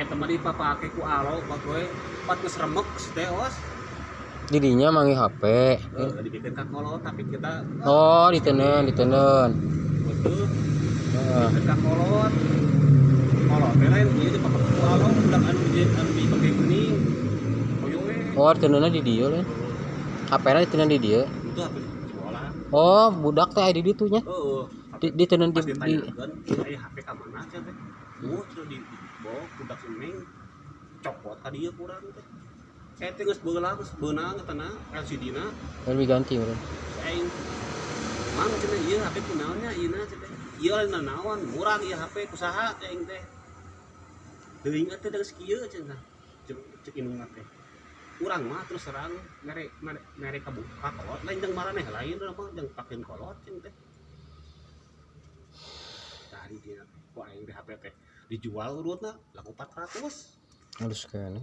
teman dipapake ku alo bagoe pat geus remek teh os. Didinya mangi HP. Dibikin ka kolot tapi kita Oh, ditenen. betul Heeh. dibikin ka kolot teh lain ieu dipapake ku alo budak anu dipake geuning koyo we Oh, tenenna di dieu lain. HP-na ditenen di dieu. itu HP jualan. Oh, budak teh aya di ditu nya. Heeh. Ditenen Pas di ditanyakeun aya HP ka mana cenah teh. Sudah dibawa budak Neng copot ka dieu kurang teh. Teh geus beunang tana LCD-na lebih ganti urang. aing mang cenah ieu HP kunaonnya ieu na cenah. Ieu lain naon, murah ieu HP kusaha teh aing teh. Teuing teh geus kieu cenah. Cek indungna teh. Urang mah terus terang mere kabuka kolot lain jeung maraneh lain mah jeung pakeun kolot cenah teh. Tadi dia ku aing di HP teh dijual urutna laku 400. Halus kan.